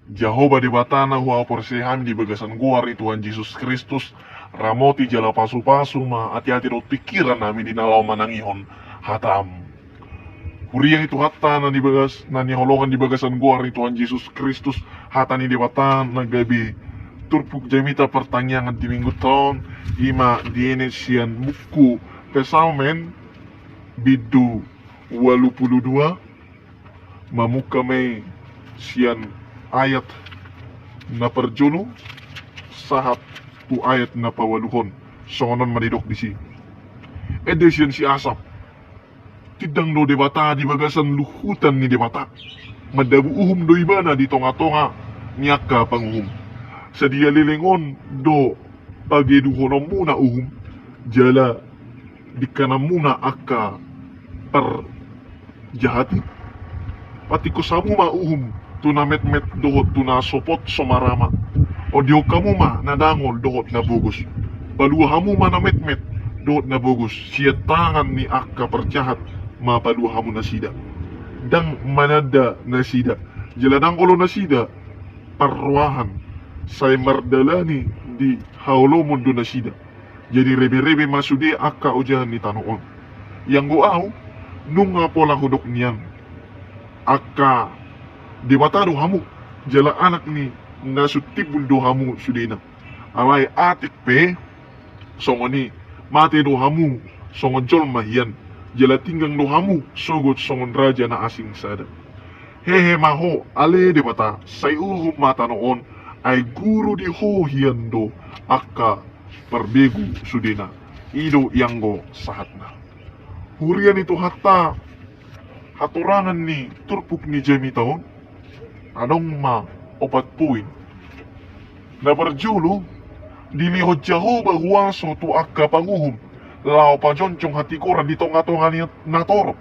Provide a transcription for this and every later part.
Jehovah di batana hua persehami di bagasan guari Tuhan Yesus Kristus ramoti jala pasu-pasu ma hati-hati dot pikiran nami di nalau manangihon hatam. Huriang itu hata na di bagas na niholongan di bagasan guari Tuhan Yesus Kristus hata ni di batana gabi turpuk jamita pertanyaan di minggu tahun ima di sian buku pesalmen bidu 82 mamuka may sian ayat na perjuno sahat tu ayat na pawaluhon songonon madidok di si edesian si asap tidang do debata di bagasan luhutan ni debata madabu uhum do ibana di tonga-tonga niaka panguhum sadia lilingon do pagi duhonom muna uhum jala di kanam muna akka per jahati pati kusamu ma uhum tuna met-met dohot tuna sopot somarama o diyo kamu ma nadangol dohot na bogus paluhamu ma na met-met dohot na bogus siya tangan ni akka perjahat ma paluhamu na sida dang manada na sida jeladang olo na sida parwahan say mardalani di haulomon do na sida jadi rebe-rebe masude akka ujahan ni tanoon yang guaw nung nga pola hudok niyan akka di mata do hamu jala anak ni nasutibul do hamu sudina alay atik pe songoni mati do hamu songon jol mahian jala tinggang do hamu sogot songon raja na asing sada hehe maho ale di mata say uhum mata noon ay guru di ho hian do akka perbegu sudina ido yanggo sahatna hurian itu hatta haturangan ni turpuk ni jami taon anong ma opat puin na berjulu dilihod Jehovah huwaso tu akka panguhum lao pa jonchong hatikoran di tonga-tonga ni natoro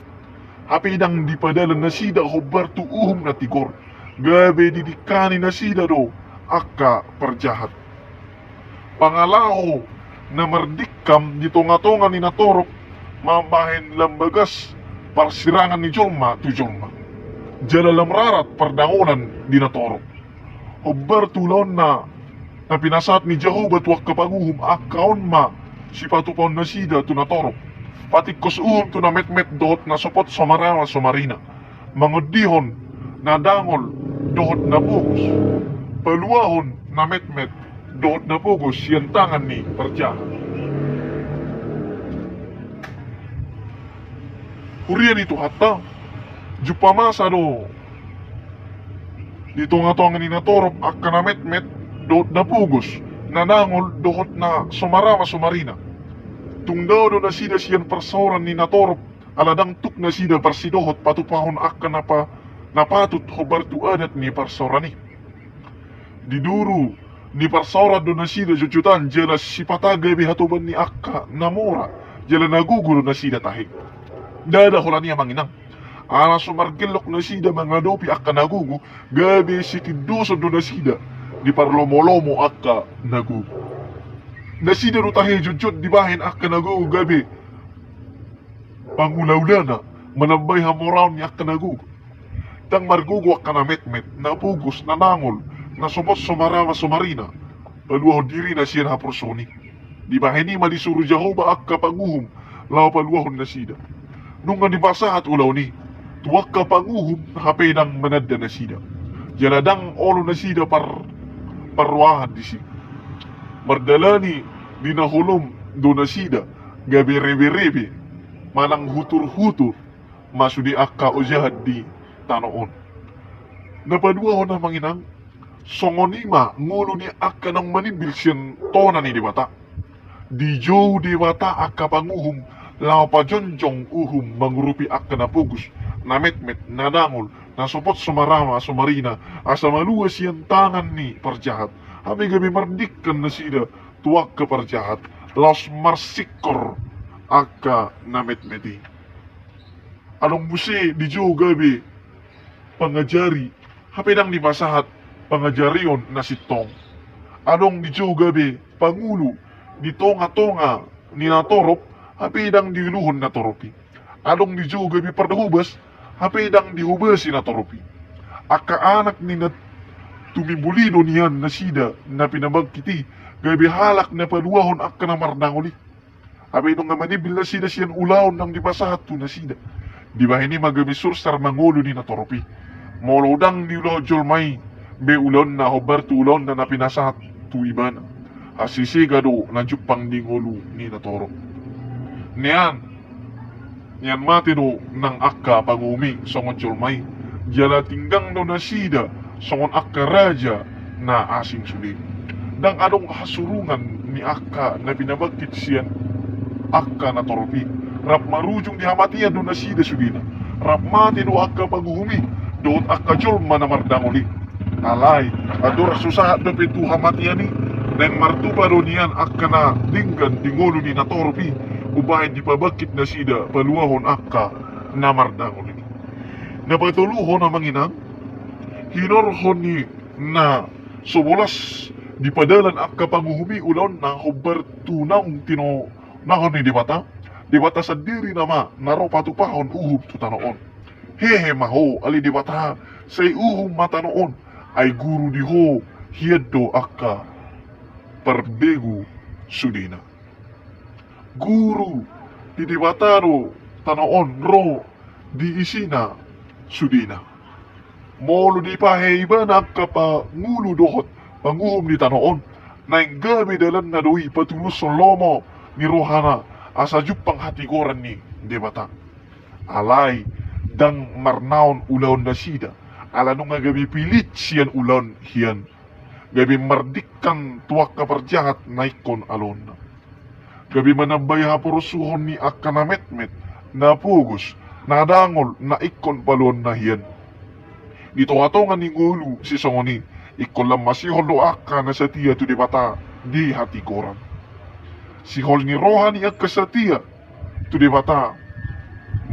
hapidang di padalan na sida hobar tu uhum na tigor gabe didikani na sida do akka perjahat pangalaho na merdikam di tonga-tonga ni natoro mambahin lambagas parsirangan ni Jolma tu Jolma jala lamrarat perdangonan di natoro hobbar tulon na pinasat ni Jehovah tuwak kapanguhum akaon ma si patupon na sida tu natoro pati kosuhum tu na met-met dohot na sopot somarawa somarina mangudihon na dangol dohot na pugos paluahon na met-met dohot na pugos yan tangan ni perjahat hurian itu hatta jupamasa do dito nga to ang ninatorop akka na met-met doot na pugos nanangol dohot na sumarama sumarina tungdaw do na sida siyan persoran ni natorop aladang tuk na sida persidohot patupahon akka napatut hobartu adat ni persorani diduru ni persoran do na sida jujutan jala sipatagay bihatuban ni akka namura jala nagugulo na sida tahig dada hula niya manginang ala sumargilok na sida mga dopi akka nagugu gabi sikiduso do na sida di parlomo-lomo akka nagugu nasida do tahi jujud di bahin akka nagugu gabi pangulaulana manambay hamoraw ni akka nagugu tang margugu akka na met-met napugos nanangol nasubot sumarawa sumarina paluaho diri na siya na personi di bahin ni malisuro Jehovah akka panguhum lao paluahon na sida nung nga dibasahat ulaw ni tuwag ka panguhum nakapedang manadda na sida jaladang olo na sida parwahan di si mardalani dinahulom do na sida gabi rebe-rebe manang hutur-hutur masudi akka o jahad di tanoon napaduaho na manginang songonima ngulo ni akka ng manimbil siyan tona ni dibata di jo dibata akka panguhum lao pa jonjong uhum mangurupi akka na pugus na met-met na dangol na supot sumarama sumarina asa maluwas yan tangan ni perjahat hami gabi mardikkan na sida tuwag ka perjahat los marsikor akka na met-meti anong musi di jo gabi pangajari hapidang di masahat pangajarion na sitong anong di jo gabi pangulo di tonga-tonga ni natorop hapidang diluhon na toropi. Adong di juga bi pardahubas, hapidang dihubasi na toropi. Akka anak ni tumibulido niyan na sida na pinabagkiti, gabi halak na paluahon ak na mardangoli. Abay nung nga manibil na sida siyan ulahon ng di pasato na sida. Di ba ini magabisur sar mangulo ni natoropi. Molodang ni ulo jolmay, be ulon na hobar tulon na napinasahat tu iban. Asisigado na jupang dingolo ni natoro. Niyan matino ng akka pangumi songon jolmay. Jala tinggang no na sida songon akka raja na asing suli. Dang anong hasurungan ni akka na binabagkit siyan akka na toropi. Rap marujung dihamatian do na sida sulina. Rap mati no akka pangumi. Doon akka jolma na mardangoli. Alay, ador susahat do pitu hamatian ni. Nang martupa do niyan akka na dinggan dingolo ni na toropi. Ubahin di pabagkit na sida paluahon akka na mardangoli. Napatuluhon na manginang. Hinorhon ni na subulas di padalan akka panguhumi ulon na hubar tunang tino nahon ni di bata sa diri nama naro patupahon uhub tutanoon. Hehe maho ali di bata say uhum matanoon ay guru di ho hieddo akka parbegu sudina. Guru di bata ro tanoon ro di isina sudina. Molo di paheiba na akka pa ngulu dohot panguhum di tanoon na yung gabi dalan na doi patulus son lomo ni rohana asa jupang hatikoran ni di bata. Alay dang marnaon ulaon na sida ala nung nga gabi pilit siyan ulaon hiyan gabi mardikkan tuwak kaparjahat na ikon alon na gabi manabay hapurusuhon ni akka na metmet na pugos na dangol na ikon palon na hiyan. Dito atongan ni ngulu si songoni ikon lang masihol do akka na sa tiya to di bata di hatikoran. Sihol ni roha ni akka sa tiya to di bata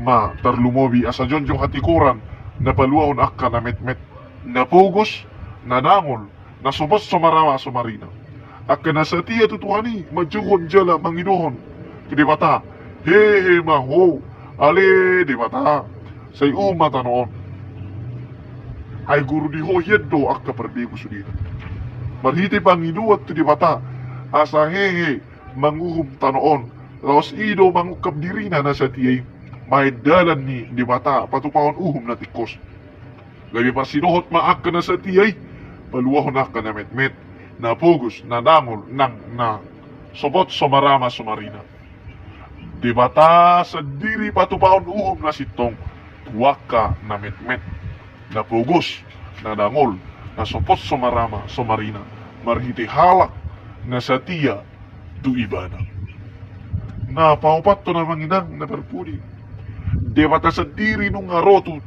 ma tarlumobi asa jonjong hatikoran na paluahon akka na metmet na pugos na dangol na subos sumarama sumarina akka na sa tiya tutuhani majuhon jala mangidohon to di bata hehe maho ale di bata say umata noon ay guru di ho yeddo akka parbego sudina marhiti pangiduat to di bata asa hehe manguhum tanoon laos ido mangukap dirina na sa tiyay may dalan ni di bata patupahon uhum na tikos gabi pa sinuhot maaka na sa tiyay paluahon akka na metmet na pugos na dangol nang na sobot sumarama sumarina di bata sa diri patupahon uhum na sitong tuwaka na metmet na pugos na dangol na sobot sumarama sumarina marhiti halak na sa tiya tu ibana na paupat to na manginang na perpudi di bata sa diri nung aroto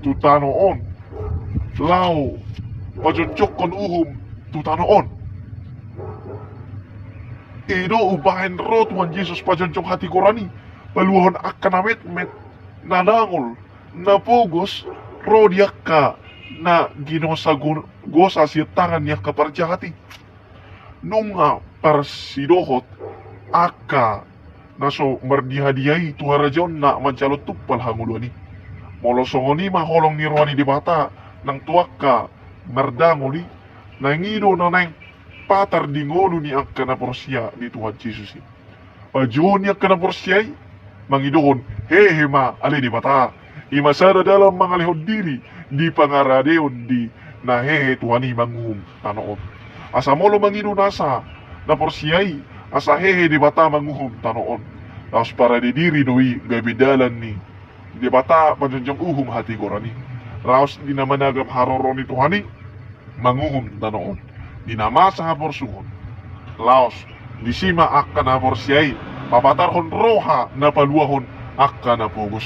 tutanoon lao pajonjok kon uhum tutanoon ido ubahin rotuan Jesus pajonjok hati korani paluhon akka na met na dangol na pugos rodiak ka na ginosa gosa siya tangan niya kaparjahati nung parsidohot akka naso mardihadiyay tuharajon na mancalot tupal hangulwani molosongoni maholong ni Ruani di bata nang tuwak ka mardangoli nangido na nang patar dingolo ni akka na porsya ni Tuhan Jesus pajuhon ni akka na porsyay mangidohon hehe ma ali di bata imasada dalam mga lihod diri di pangaradeon di na hehe Tuhani manguhum tanoon asa molo mangido nasa na porsyay asa hehe di bata manguhum tanoon laos para di diri doi gabidalan ni di bata panjunjong uhum hati korani laos di namanagam haroro ni Tuhani manguhum tanoon di namasa haporsuhon laos di sima akka na porsyay papatarhon roha na paluahon akka na pugos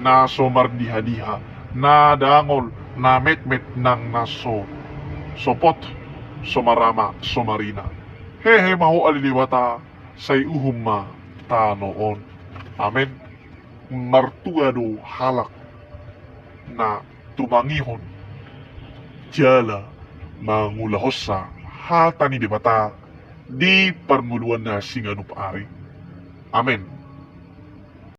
na somardiha-diha na dangol na metmet nang naso sopot somarama somarina hehe maho aliliwata say uhum ma tanoon amen martuado halak na tumangihon jala mangulahos sa hata ni di bata di parmuluan na singanup ari amen.